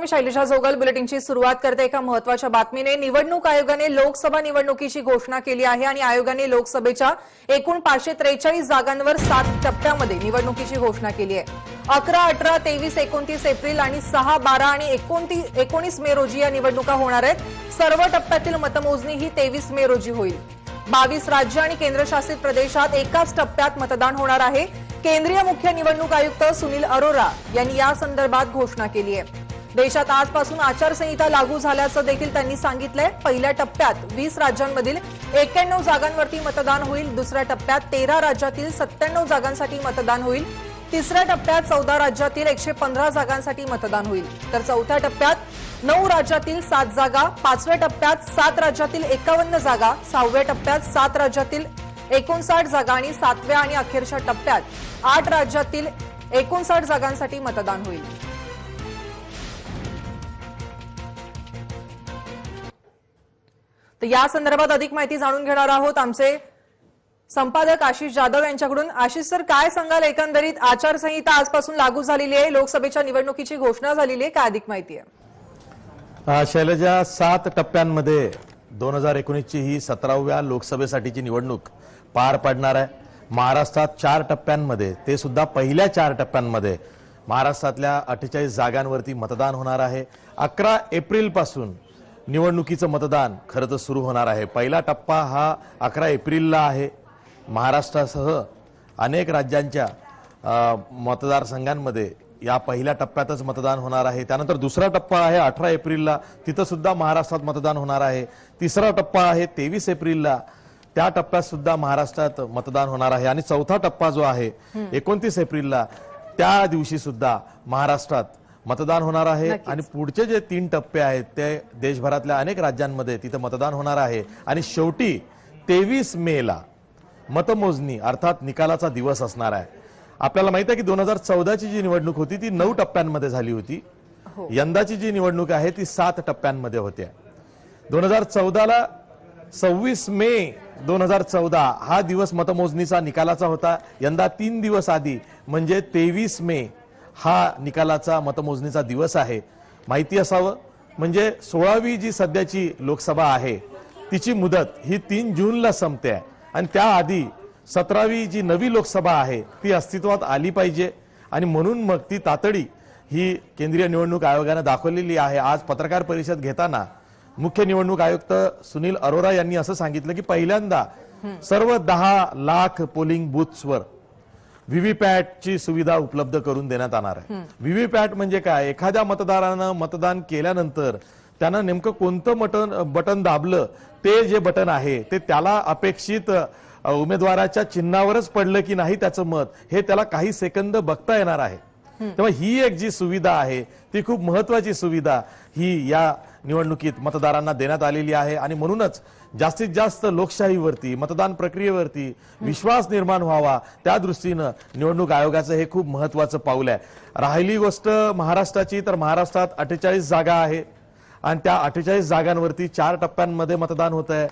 शैलजा जोगल बुलेटिनची सुरुवात करते एका महत्त्वाच्या बातमीने। निवडणूक आयोगाने लोकसभा निवडणुकीची घोषणा केली आहे आणि आयोगाने लोकसभेच्या एकूण 543 जागांवर 7 टप्प्यामध्ये निवडणुकीची घोषणा केली आहे। 11, 18, 23, 29 एप्रिल आणि 6, 12 आणि 19 मे रोजी या निवडणुका होणार आहेत। सर्व टप्प्यातील मतमोजणी ही 23 मे रोजी होईल। 22 राज्य आणि केंद्रशासित प्रदेशात एकाच टप्प्यात मतदान होणार आहे। केंद्रीय मुख्य निवडणूक आयुक्त सुनील अरोरा यांनी या संदर्भात घोषणा केली आहे। देशात आजपासून आचारसंहिता लागू झाल्याचं देखील त्यांनी सांगितलंय। पहिल्या टप्प्यात 20 राज्यांमधील 91 जागांवरती मतदान होईल। दुसऱ्या टप्प्यात 13 राज्यातील 97 जागांसाठी मतदान होईल। तिसऱ्या टप्प्यात 14 राज्यातील 115 जागांसाठी मतदान होईल, तर चौथ्या टप्प्यात 9 राज्यातील 7 जागा, 5व्या टप्प्यात 7 राज्यातील 51 जागा, 6व्या टप्प्यात 7 राज्यातील 59 जागा आणि 7व्या आणि अखेरच्या टप्प्यात 8 राज्यातील 59 जागांसाठी मतदान होईल। तर या संदर्भात अधिक माहिती जाणून घेणार आहोत आमचे संपादक आशिष जाधव यांच्याकडून। आशिष सर, काय सांगाल? एकंदरीत आचारसंहिता आजपासून लागू झालेली आहे, लोकसभेच्या निवडणुकीची घोषणा झालेली आहे, काय अधिक माहिती आहे? शैलजा, 7 टप्प्यांमध्ये 2019 ची ही 17व्या लोकसभेसाठीची निवडणूक पार पडणार आहे। महाराष्ट्रात 4 टप्प्यांमध्ये, ते सुद्धा पहिल्या 4 टप्प्यांमध्ये महाराष्ट्रातल्या 48 जागांवरती मतदान होणार आहे। 11 एप्रिल पासून निवडणुकीचं मतदान खरं तर सुरू होणार आहे। पहिला टप्पा हा 11 एप्रिलला आहे। महाराष्ट्रासह अनेक राज्यांच्या मतदारसंघांमध्ये या पहिल्या टप्प्यातच मतदान होणार आहे। त्यानंतर दुसरा टप्पा आहे 18 एप्रिलला, तिथं सुद्धा महाराष्ट्रात मतदान होणार आहे। तिसरा टप्पा आहे 23 एप्रिलला, त्या टप्प्यात सुद्धा महाराष्ट्रात मतदान होणार आहे। आणि चौथा टप्पा जो आहे 29 एप्रिलला, त्या दिवशी सुद्धा महाराष्ट्रात मतदान होणार आहे। आणि पुढचे जे 3 टप्पे आहेत ते देशभरातल्या अनेक राज्यांमध्ये तिथं मतदान होणार आहे। आणि शेवटी 23 मेला मतमोजणी अर्थात निकालाचा दिवस असणार आहे। आपल्याला माहिती आहे की 2014 ची जी निवडणूक होती ती 9 टप्प्यांमध्ये झाली होती। यंदाची जी निवडणूक आहे ती 7 टप्प्यांमध्ये होते। 2014 ला 26 मे 2014 हा दिवस मतमोजणीचा निकालाचा होता। यंदा 3 दिवस आधी म्हणजे 23 मे हा निकालाचा मतमोजणीचा दिवस आहे। माहिती असावं म्हणजे 16वी जी सध्याची लोकसभा आहे तिची मुदत ही 3 जूनला संपते आहे आणि त्याआधी 17वी जी नवी लोकसभा आहे ती अस्तित्वात आली पाहिजे। आणि म्हणून मग ती तातडी ही केंद्रीय निवडणूक आयोगाने दाखवलेली आहे। आज पत्रकार परिषद घेताना मुख्य निवडणूक आयुक्त सुनील अरोरा यांनी असं सांगितलं की पहिल्यांदा सर्व 10 लाख पोलिंग बूथ्सवर व्हीव्हीपॅटची सुविधा उपलब्ध करून देण्यात येणार आहे। व्हीव्हीपॅट म्हणजे काय? एखाद्या मतदारानं मतदान केल्यानंतर त्यानं नेमकं कोणतं बटन दाबलं, ते जे बटन आहे ते त्याला अपेक्षित उमेदवाराच्या चिन्हावरच पडलं की नाही त्याचं मत, हे त्याला काही सेकंद बघता येणार आहे। तेव्हा ही एक जी सुविधा आहे ती खूप महत्त्वाची सुविधा ही या निवडणुकीत मतदारांना देण्यात आलेली आहे। आणि म्हणूनच जास्तीत जास्त लोकशाहीवरती, मतदान प्रक्रियेवरती विश्वास निर्माण व्हावा त्या दृष्टीनं निवडणूक आयोगाचं हे खूप महत्त्वाचं पाऊल आहे। राहिली गोष्ट महाराष्ट्राची, तर महाराष्ट्रात 48 जागा आहे आणि त्या 48 जागांवरती 4 टप्प्यांमध्ये मतदान होत आहे।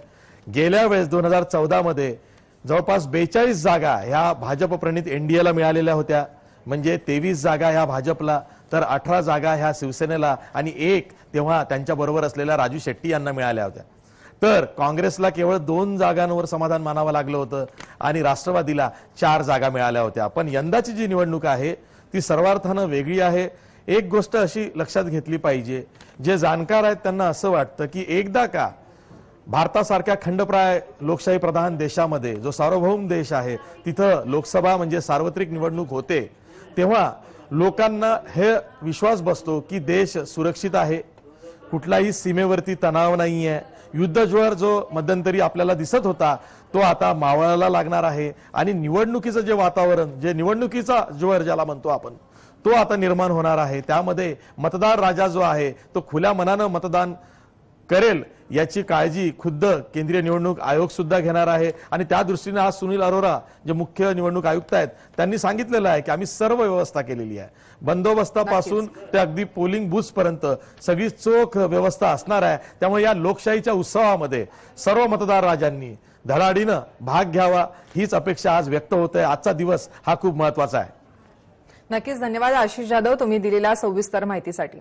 गेल्या वेळेस 2014 मध्ये जवळपास 42 जागा ह्या भाजप प्रणित एनडीएला मिळालेल्या होत्या, म्हणजे 23 जागा ह्या भाजपला, तर 18 जागा ह्या शिवसेनेला आणि 1 तेव्हा त्यांच्या बरोबर असलेल्या राजू शेट्टी यांना मिळाल्या होत्या। तर काँग्रेसला केवळ 2 जागांवर समाधान मानावं लागलं होतं आणि राष्ट्रवादीला 4 जागा मिळाल्या होत्या। पण यंदाची जी निवडणूक आहे ती सर्वार्थानं वेगळी आहे। एक गोष्ट अशी लक्षात घेतली पाहिजे, जे जाणकार आहेत त्यांना असं वाटतं की एकदा का भारतासारख्या खंडप्राय लोकशाही प्रधान देशामध्ये, जो सार्वभौम देश आहे, तिथं लोकसभा म्हणजे सार्वत्रिक निवडणूक होते, तेव्हा लोकांना हे विश्वास बसतो की देश सुरक्षित आहे, कुठलाही सीमेवरती तणाव नाहीये, युद्धज्वर जो मध्यंतरी आपल्याला दिसत होता तो आता मावळायला लागणार आहे आणि निवडणुकीचं जे वातावरण, जे निवडणुकीचा ज्वर ज्याला म्हणतो आपण, तो आता निर्माण होणार आहे। त्यामध्ये मतदार राजा जो आहे तो खुल्या मनानं मतदान करेल याची काळजी खुद्द केंद्रीय निवडणूक आयोग सुद्धा घेणार आहे। आणि त्या दृष्टीने आज सुनील अरोरा जे मुख्य निवडणूक आयुक्त आहेत त्यांनी सांगितलेलं आहे की आम्ही सर्व व्यवस्था केलेली आहे, बंदोबस्तापासून ते अगदी पोलिंग बूथ पर्यंत सगळी चोख व्यवस्था असणार आहे। त्यामुळे या लोकशाहीच्या उत्सवामध्ये सर्व मतदार राजांनी धडाडीनं भाग घ्यावा हीच अपेक्षा आज व्यक्त होते। आजचा दिवस हा खूप महत्त्वाचा आहे। नक्कीच धन्यवाद आशिष जाधव, तुम्ही दिलेल्या सविस्तर माहितीसाठी।